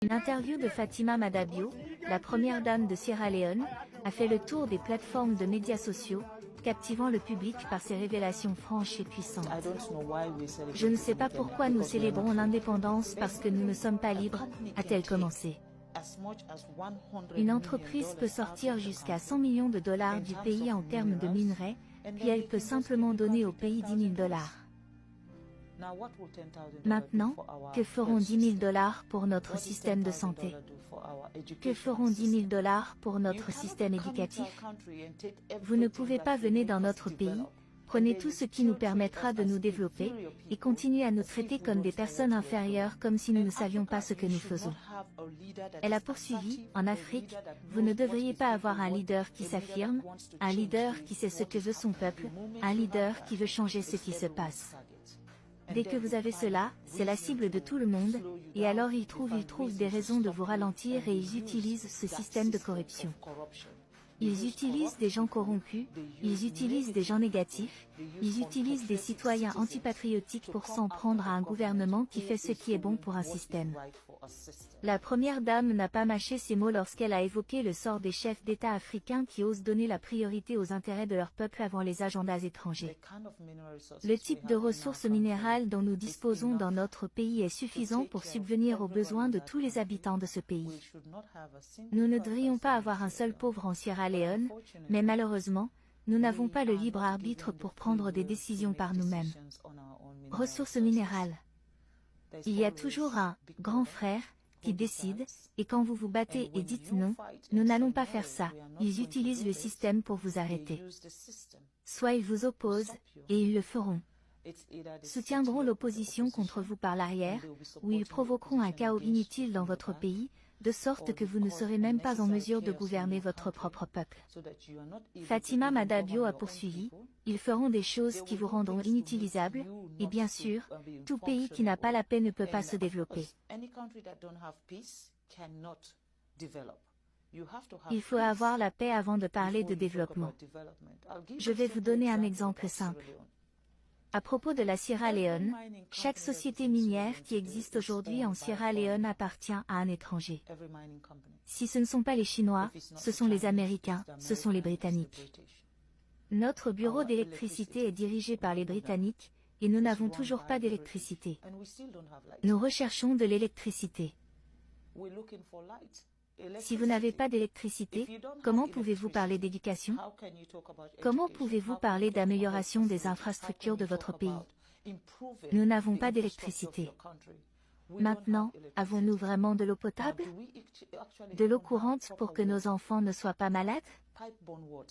Une interview de Fatima Madabio, la première dame de Sierra Leone, a fait le tour des plateformes de médias sociaux, captivant le public par ses révélations franches et puissantes. Je ne sais pas pourquoi nous célébrons l'indépendance parce que nous ne sommes pas libres, a-t-elle commencé. Une entreprise peut sortir jusqu'à 100 millions de dollars du pays en termes de minerais, puis elle peut simplement donner au pays 10 000 dollars. Maintenant, que feront 10 000 dollars pour notre système de santé? Que feront 10 000 dollars pour notre système éducatif? Vous ne pouvez pas venir dans notre pays, prenez tout ce qui nous permettra de nous développer, et continuer à nous traiter comme des personnes inférieures comme si nous ne savions pas ce que nous faisons. Elle a poursuivi, en Afrique, vous ne devriez pas avoir un leader qui s'affirme, un leader qui sait ce que veut son peuple, un leader qui veut changer ce qui se passe. Dès que vous avez cela, c'est la cible de tout le monde, et alors ils trouvent des raisons de vous ralentir et ils utilisent ce système de corruption. Ils utilisent des gens corrompus, ils utilisent des gens négatifs, ils utilisent des citoyens antipatriotiques pour s'en prendre à un gouvernement qui fait ce qui est bon pour un système. La première dame n'a pas mâché ses mots lorsqu'elle a évoqué le sort des chefs d'État africains qui osent donner la priorité aux intérêts de leur peuple avant les agendas étrangers. Le type de ressources minérales dont nous disposons dans notre pays est suffisant pour subvenir aux besoins de tous les habitants de ce pays. Nous ne devrions pas avoir un seul pauvre en Sierra Leone, mais malheureusement, nous n'avons pas le libre arbitre pour prendre des décisions par nous-mêmes. Ressources minérales. Il y a toujours un « grand frère » qui décide, et quand vous vous battez et dites non, nous n'allons pas faire ça, ils utilisent le système pour vous arrêter. Soit ils vous opposent, et ils le feront. Soutiendront l'opposition contre vous par l'arrière, ou ils provoqueront un chaos inutile dans votre pays, de sorte que vous ne serez même pas en mesure de gouverner votre propre peuple. Fatima Madabio a poursuivi, ils feront des choses qui vous rendront inutilisables, et bien sûr, tout pays qui n'a pas la paix ne peut pas se développer. Il faut avoir la paix avant de parler de développement. Je vais vous donner un exemple simple. À propos de la Sierra Leone, chaque société minière qui existe aujourd'hui en Sierra Leone appartient à un étranger. Si ce ne sont pas les Chinois, ce sont les Américains, ce sont les Britanniques. Notre bureau d'électricité est dirigé par les Britanniques, et nous n'avons toujours pas d'électricité. Nous recherchons de l'électricité. Si vous n'avez pas d'électricité, comment pouvez-vous parler d'éducation? Comment pouvez-vous parler d'amélioration des infrastructures de votre pays? Nous n'avons pas d'électricité. Maintenant, avons-nous vraiment de l'eau potable? De l'eau courante pour que nos enfants ne soient pas malades?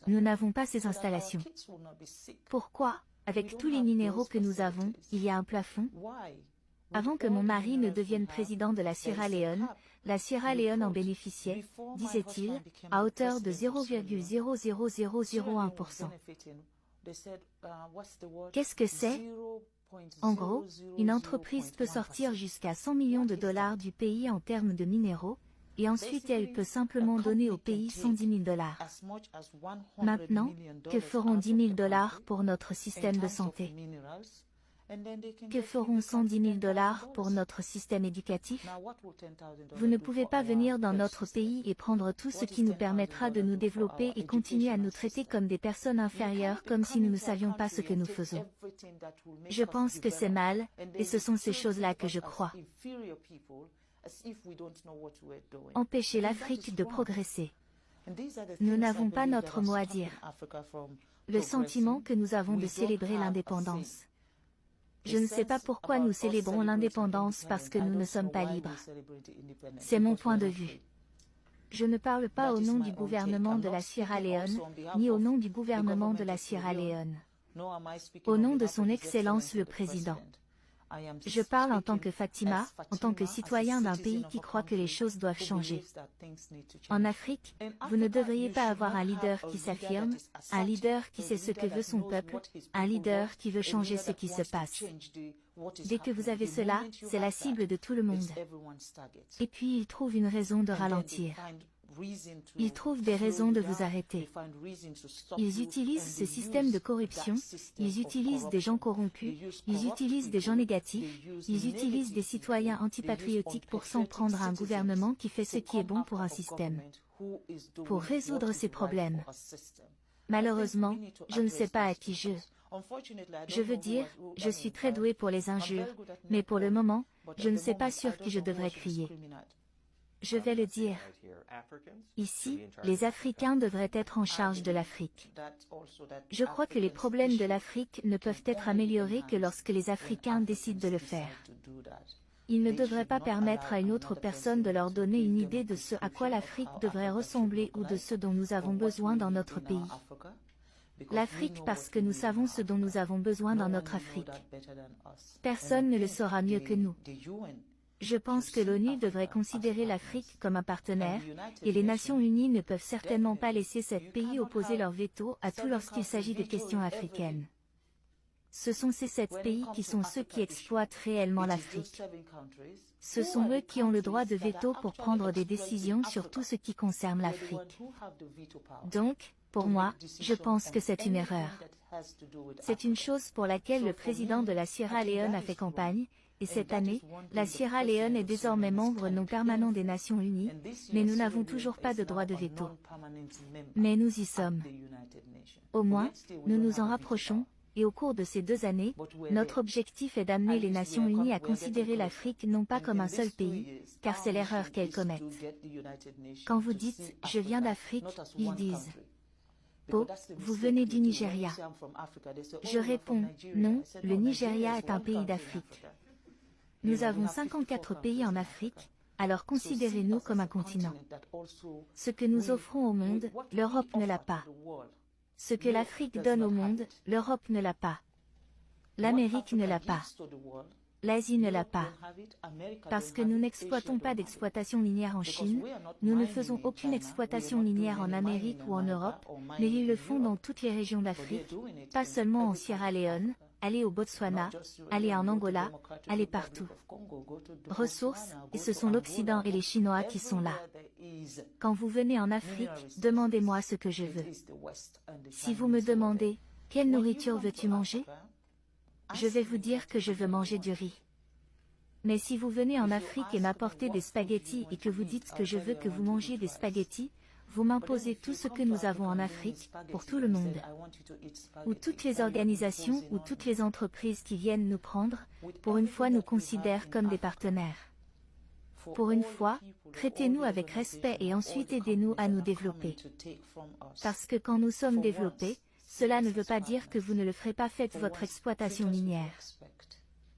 Nous n'avons pas ces installations. Pourquoi, avec tous les minéraux que nous avons, il y a un plafond? Avant que mon mari ne devienne président de la Sierra Leone en bénéficiait, disait-il, à hauteur de 0,00001%. Qu'est-ce que c'est? En gros, une entreprise peut sortir jusqu'à 100 millions de dollars du pays en termes de minéraux, et ensuite elle peut simplement donner au pays 110 000 dollars. Maintenant, que feront 10 000 dollars pour notre système de santé? Que feront 110 000 dollars pour notre système éducatif? Vous ne pouvez pas venir dans notre pays et prendre tout ce qui nous permettra de nous développer et continuer à nous traiter comme des personnes inférieures comme si nous ne savions pas ce que nous faisons. Je pense que c'est mal, et ce sont ces choses-là que je crois. Empêcher l'Afrique de progresser. Nous n'avons pas notre mot à dire. Le sentiment que nous avons de célébrer l'indépendance. Je ne sais pas pourquoi nous célébrons l'indépendance parce que nous ne sommes pas libres. C'est mon point de vue. Je ne parle pas au nom du gouvernement de la Sierra Leone, ni au nom du gouvernement de la Sierra Leone. Au nom de son Excellence le Président. Je parle en tant que Fatima, en tant que citoyen d'un pays qui croit que les choses doivent changer. En Afrique, vous ne devriez pas avoir un leader qui s'affirme, un leader qui sait ce que veut son peuple, un leader qui veut changer ce qui se passe. Dès que vous avez cela, c'est la cible de tout le monde. Et puis ils trouvent une raison de ralentir. Ils trouvent des raisons de vous arrêter. Ils utilisent ce système de corruption, ils utilisent des gens corrompus, ils utilisent des gens négatifs, ils utilisent des citoyens antipatriotiques pour s'en prendre à un gouvernement qui fait ce qui est bon pour un système. Pour résoudre ces problèmes. Malheureusement, je ne sais pas à qui je veux dire, je suis très doué pour les injures, mais pour le moment, je ne sais pas sur qui je devrais crier. Je vais le dire. Ici, les Africains devraient être en charge de l'Afrique. Je crois que les problèmes de l'Afrique ne peuvent être améliorés que lorsque les Africains décident de le faire. Ils ne devraient pas permettre à une autre personne de leur donner une idée de ce à quoi l'Afrique devrait ressembler ou de ce dont nous avons besoin dans notre pays. L'Afrique parce que nous savons ce dont nous avons besoin dans notre Afrique. Personne ne le saura mieux que nous. Je pense que l'ONU devrait considérer l'Afrique comme un partenaire, et les Nations Unies ne peuvent certainement pas laisser cet pays opposer leur veto à tout lorsqu'il s'agit de questions africaines. Ce sont ces 7 pays qui sont ceux qui exploitent réellement l'Afrique. Ce sont eux qui ont le droit de veto pour prendre des décisions sur tout ce qui concerne l'Afrique. Donc, pour moi, je pense que c'est une erreur. C'est une chose pour laquelle le président de la Sierra Leone a fait campagne, et cette année, la Sierra Leone est désormais membre non permanent des Nations Unies, mais nous n'avons toujours pas de droit de veto. Mais nous y sommes. Au moins, nous nous en rapprochons, et au cours de ces 2 années, notre objectif est d'amener les Nations Unies à considérer l'Afrique non pas comme un seul pays, car c'est l'erreur qu'elles commettent. Quand vous dites « je viens d'Afrique », ils disent « Oh, vous venez du Nigeria ». Je réponds « non, le Nigeria est un pays d'Afrique. Nous avons 54 pays en Afrique, alors considérez-nous comme un continent. Ce que nous offrons au monde, l'Europe ne l'a pas. Ce que l'Afrique donne au monde, l'Europe ne l'a pas. L'Amérique ne l'a pas. L'Asie ne l'a pas. Parce que nous n'exploitons pas d'exploitation minière en Chine, nous ne faisons aucune exploitation minière en Amérique ou en Europe, mais ils le font dans toutes les régions d'Afrique, pas seulement en Sierra Leone, allez au Botswana, allez en Angola, allez partout. Ressources, et ce sont l'Occident et les Chinois qui sont là. Quand vous venez en Afrique, demandez-moi ce que je veux. Si vous me demandez, quelle nourriture veux-tu manger? Je vais vous dire que je veux manger du riz. Mais si vous venez en Afrique et m'apportez des spaghettis et que vous dites que je veux que vous mangiez des spaghettis, vous m'imposez tout ce que nous avons en Afrique, pour tout le monde. Ou toutes les organisations ou toutes les entreprises qui viennent nous prendre, pour une fois nous considèrent comme des partenaires. Pour une fois, traitez-nous avec respect et ensuite aidez-nous à nous développer. Parce que quand nous sommes développés, cela ne veut pas dire que vous ne le ferez pas, faites votre exploitation minière.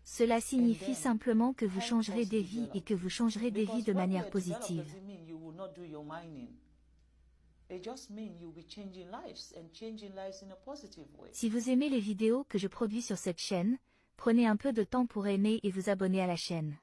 Cela signifie simplement que vous changerez des vies et que vous changerez des vies de manière positive. Si vous aimez les vidéos que je produis sur cette chaîne, prenez un peu de temps pour aimer et vous abonner à la chaîne.